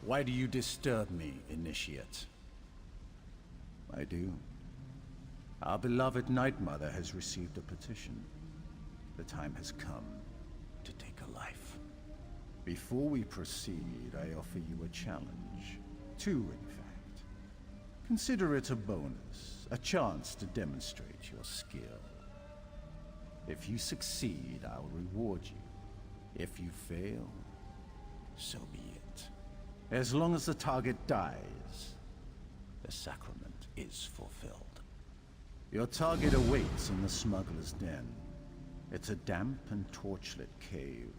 Why do you disturb me, Initiate? I do. Our beloved Night Mother has received a petition. The time has come to take a life. Before we proceed, I offer you a challenge. Two, in fact. Consider it a bonus, a chance to demonstrate your skill. If you succeed, I'll reward you. If you fail, so be it. As long as the target dies, the sacrament is fulfilled. Your target awaits in the Smugglers' Den. It's a damp and torchlit cave,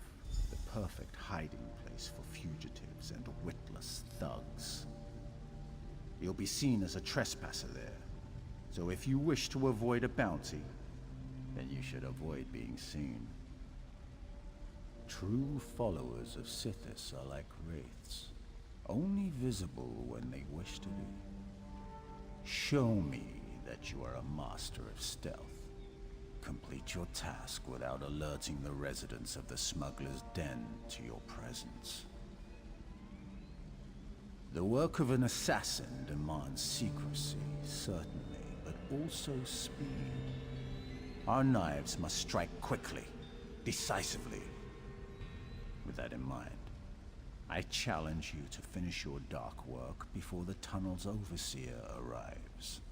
the perfect hiding place for fugitives and witless thugs. You'll be seen as a trespasser there, so if you wish to avoid a bounty, then you should avoid being seen. True followers of Sithis are like wraiths, only visible when they wish to be. Show me that you are a master of stealth. Complete your task without alerting the residents of the Smuggler's Den to your presence. The work of an assassin demands secrecy, certainly, but also speed. Our knives must strike quickly, decisively. With that in mind, I challenge you to finish your dark work before the tunnel's overseer arrives.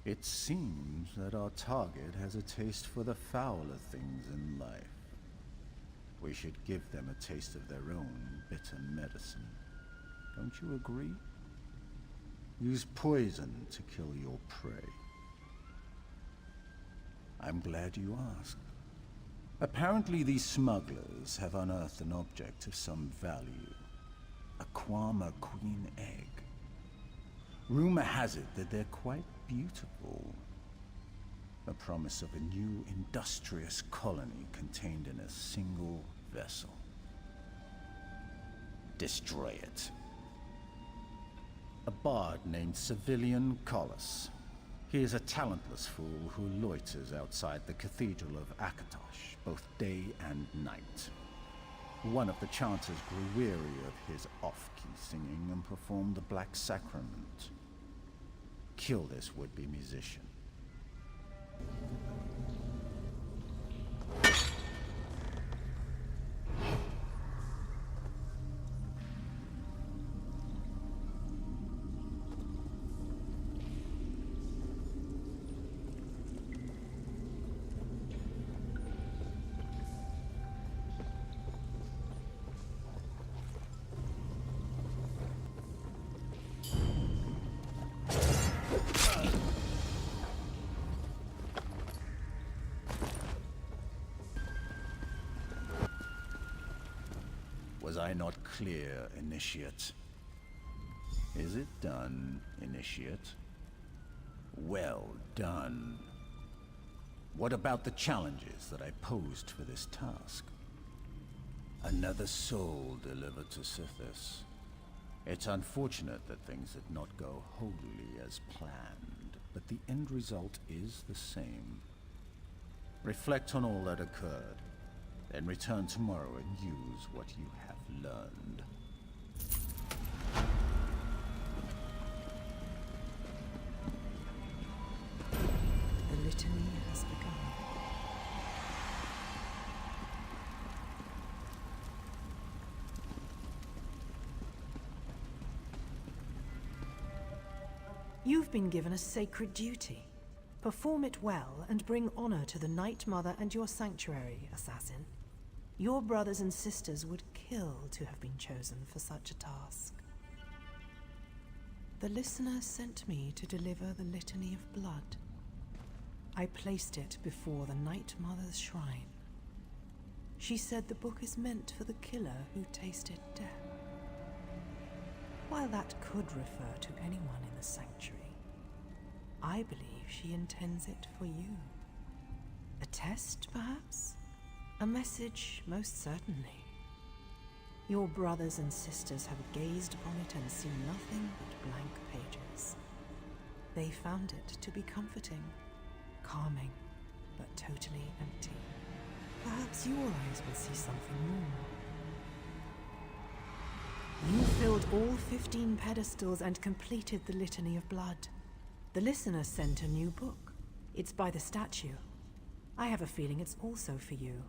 It seems that our target has a taste for the fouler things in life. We should give them a taste of their own bitter medicine. Don't you agree? Use poison to kill your prey. I'm glad you asked. Apparently these smugglers have unearthed an object of some value. A Kwama queen egg. Rumor has it that they're quite beautiful. A promise of a new industrious colony contained in a single vessel. Destroy it. A bard named Civilian Collis. He is a talentless fool who loiters outside the Cathedral of Akatosh, both day and night. One of the chanters grew weary of his off-key singing and performed the Black Sacrament. Kill this would-be musician. Was I not clear, Initiate? Is it done, Initiate? Well done. What about the challenges that I posed for this task? Another soul delivered to Sithis. It's unfortunate that things did not go wholly as planned, but the end result is the same. Reflect on all that occurred, then return tomorrow and use what you have learned. The litany has begun. You've been given a sacred duty. Perform it well and bring honor to the Night Mother and your sanctuary, assassin. Your brothers and sisters would kill to have been chosen for such a task. The listener sent me to deliver the litany of blood. I placed it before the Night Mother's shrine. She said the book is meant for the killer who tasted death. While that could refer to anyone in the sanctuary, I believe she intends it for you. A test, perhaps? A message, most certainly. Your brothers and sisters have gazed upon it and seen nothing but blank pages. They found it to be comforting, calming, but totally empty. Perhaps your eyes will see something more. You filled all 15 pedestals and completed the Litany of Blood. The listener sent a new book. It's by the statue. I have a feeling it's also for you.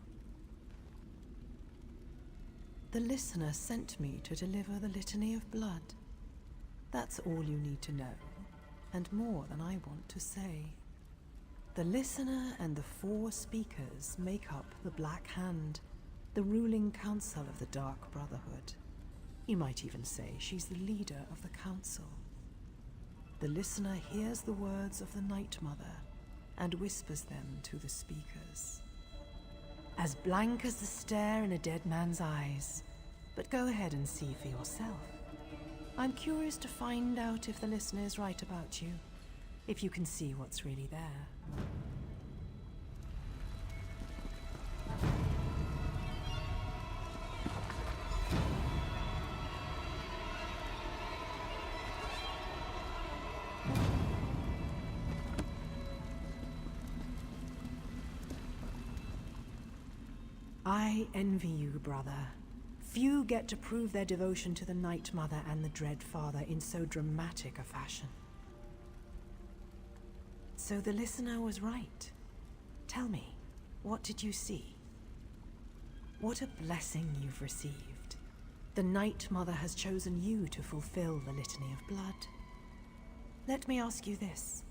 The listener sent me to deliver the Litany of Blood. That's all you need to know, and more than I want to say. The listener and the 4 speakers make up the Black Hand, the ruling council of the Dark Brotherhood. You might even say she's the leader of the council. The listener hears the words of the Night Mother and whispers them to the speakers. As blank as the stare in a dead man's eyes, but go ahead and see for yourself. I'm curious to find out if the listener is right about you, if you can see what's really there. I envy you, brother. Few get to prove their devotion to the Night Mother and the Dread Father in so dramatic a fashion. So the listener was right. Tell me, what did you see? What a blessing you've received. The Night Mother has chosen you to fulfill the Litany of Blood. Let me ask you this.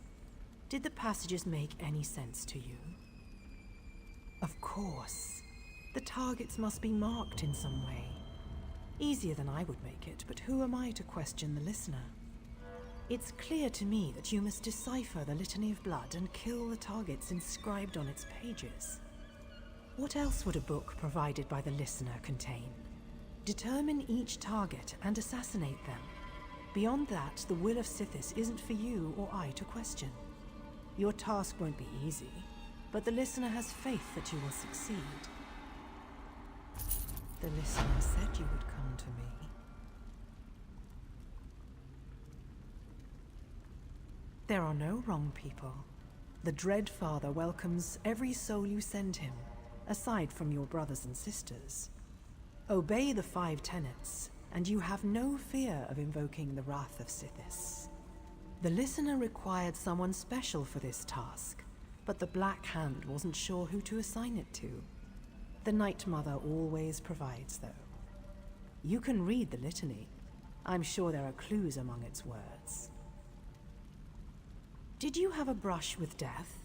Did the passages make any sense to you? Of course. The targets must be marked in some way. Easier than I would make it, but who am I to question the listener? It's clear to me that you must decipher the Litany of Blood and kill the targets inscribed on its pages. What else would a book provided by the listener contain? Determine each target and assassinate them. Beyond that, the will of Sithis isn't for you or I to question. Your task won't be easy, but the listener has faith that you will succeed. The listener said you would come to me. There are no wrong people. The Dread Father welcomes every soul you send him, aside from your brothers and sisters. Obey the 5 tenets, and you have no fear of invoking the wrath of Sithis. The listener required someone special for this task, but the Black Hand wasn't sure who to assign it to. The Night Mother always provides, though. You can read the litany. I'm sure there are clues among its words. Did you have a brush with death?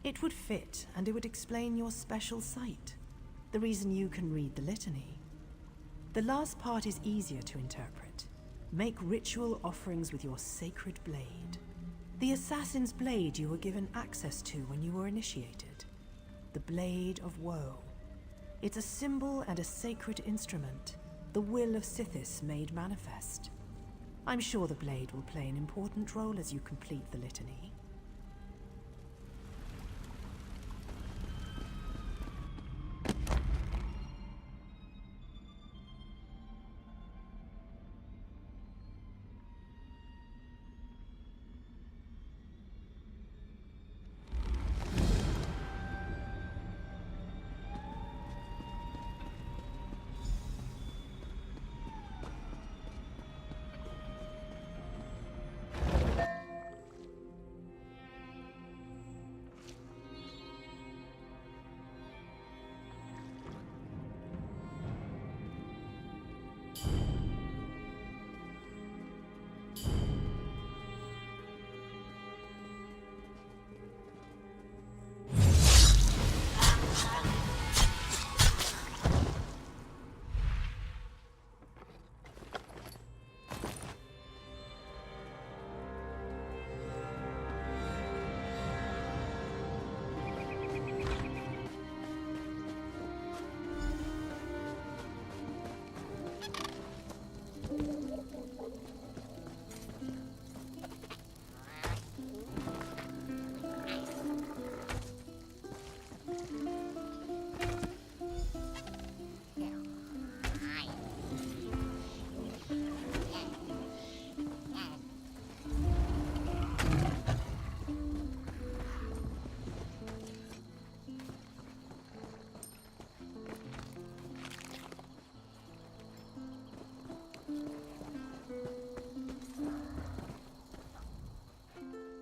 It would fit, and it would explain your special sight, the reason you can read the litany. The last part is easier to interpret. Make ritual offerings with your sacred blade. The assassin's blade you were given access to when you were initiated. The Blade of Woe. It's a symbol and a sacred instrument, the will of Sithis made manifest. I'm sure the blade will play an important role as you complete the litany.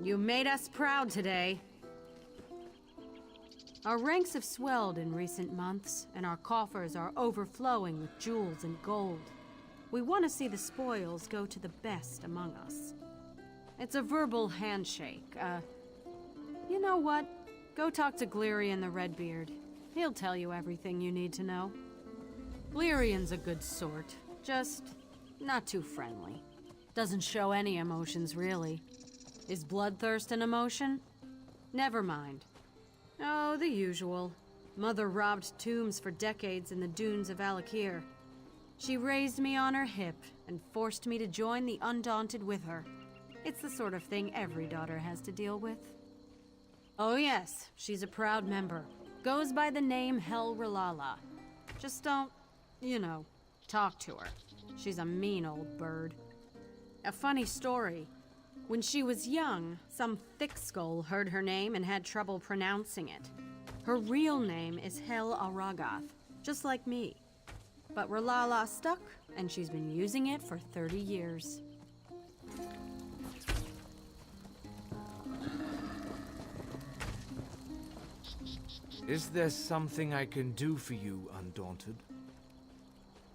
You made us proud today. Our ranks have swelled in recent months, and our coffers are overflowing with jewels and gold. We want to see the spoils go to the best among us. It's a verbal handshake. You know what? Go talk to Glirian the Redbeard. He'll tell you everything you need to know. Glirian's a good sort, just not too friendly. Doesn't show any emotions, really. Is bloodthirst an emotion? Never mind. Oh, the usual. Mother robbed tombs for decades in the dunes of Alakir. She raised me on her hip and forced me to join the Undaunted with her. It's the sort of thing every daughter has to deal with. Oh yes, she's a proud member. Goes by the name Hel Ralala. Just don't, talk to her. She's a mean old bird. A funny story. When she was young, some thick skull heard her name and had trouble pronouncing it. Her real name is Hel Aragath, just like me. But Ralala stuck, and she's been using it for 30 years. Is there something I can do for you, Undaunted?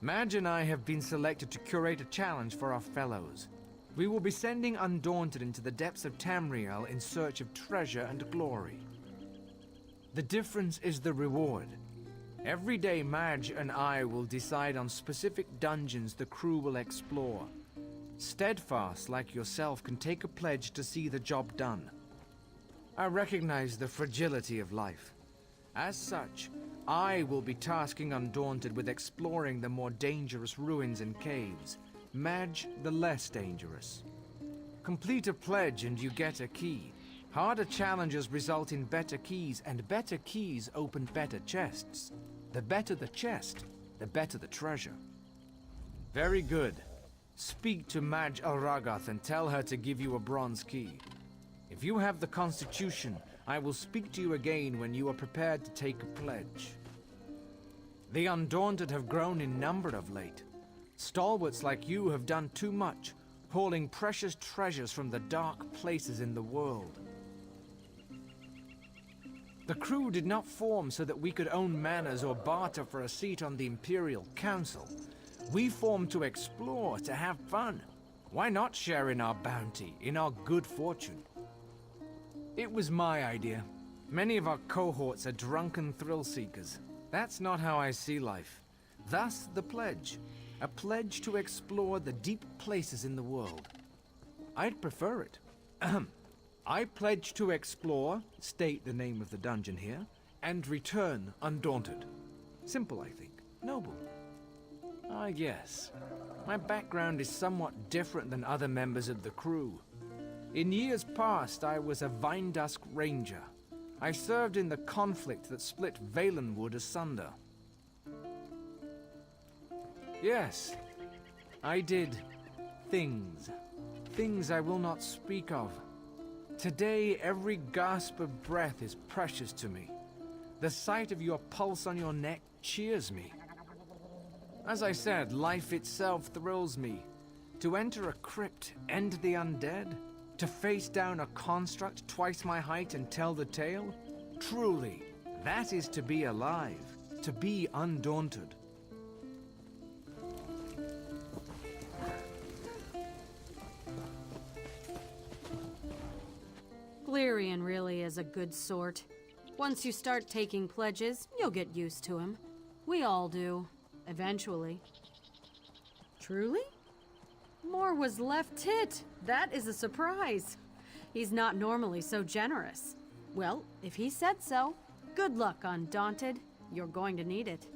Madge and I have been selected to curate a challenge for our fellows. We will be sending Undaunted into the depths of Tamriel in search of treasure and glory. The difference is the reward. Every day Madge and I will decide on specific dungeons the crew will explore. Steadfast like yourself can take a pledge to see the job done. I recognize the fragility of life. As such, I will be tasking Undaunted with exploring the more dangerous ruins and caves, Madge the less dangerous. Complete a pledge and you get a key. Harder challenges result in better keys, and better keys open better chests. The better the chest, the better the treasure. Very good. Speak to Madge Aragath and tell her to give you a bronze key. If you have the constitution, I will speak to you again when you are prepared to take a pledge. The Undaunted have grown in number of late. Stalwarts like you have done too much, hauling precious treasures from the dark places in the world. The crew did not form so that we could own manors or barter for a seat on the Imperial Council. We formed to explore, to have fun. Why not share in our bounty, in our good fortune? It was my idea. Many of our cohorts are drunken thrill-seekers. That's not how I see life. Thus, the pledge. A pledge to explore the deep places in the world. I'd prefer it. I pledge to explore, state the name of the dungeon here, and return undaunted. Simple, I think. Noble. Ah, yes. My background is somewhat different than other members of the crew. In years past, I was a Vinedusk Ranger. I served in the conflict that split Valenwood asunder. Yes, I did things. Things I will not speak of. Today, every gasp of breath is precious to me. The sight of your pulse on your neck cheers me. As I said, life itself thrills me. To enter a crypt, end the undead? To face down a construct twice my height and tell the tale? Truly, that is to be alive, to be undaunted. Glirian really is a good sort. Once you start taking pledges, you'll get used to him. We all do. Eventually. Truly? More was left tit. That is a surprise. He's not normally so generous. Well, if he said so, good luck, Undaunted. You're going to need it.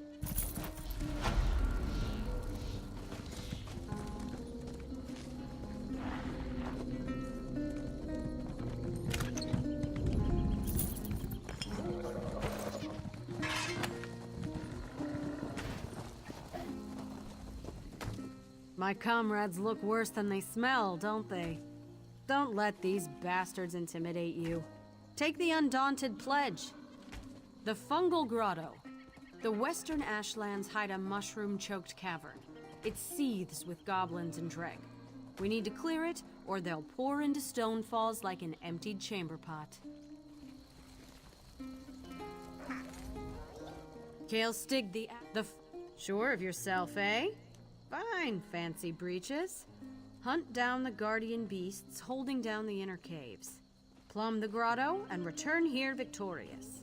My comrades look worse than they smell, don't they? Don't let these bastards intimidate you. Take the Undaunted pledge. The Fungal Grotto. The western ashlands hide a mushroom-choked cavern. It seethes with goblins and dreg. We need to clear it, or they'll pour into Stonefalls like an emptied chamber pot. Kale Stig sure of yourself, eh? Fine, fancy breeches. Hunt down the guardian beasts holding down the inner caves. Plumb the grotto and return here victorious.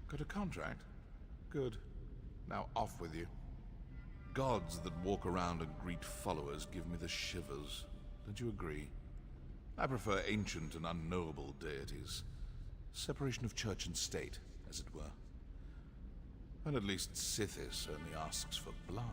Got a contract? Good. Now off with you. Gods that walk around and greet followers give me the shivers. Don't you agree? I prefer ancient and unknowable deities. Separation of church and state, as it were. And at least Sithis only asks for blood.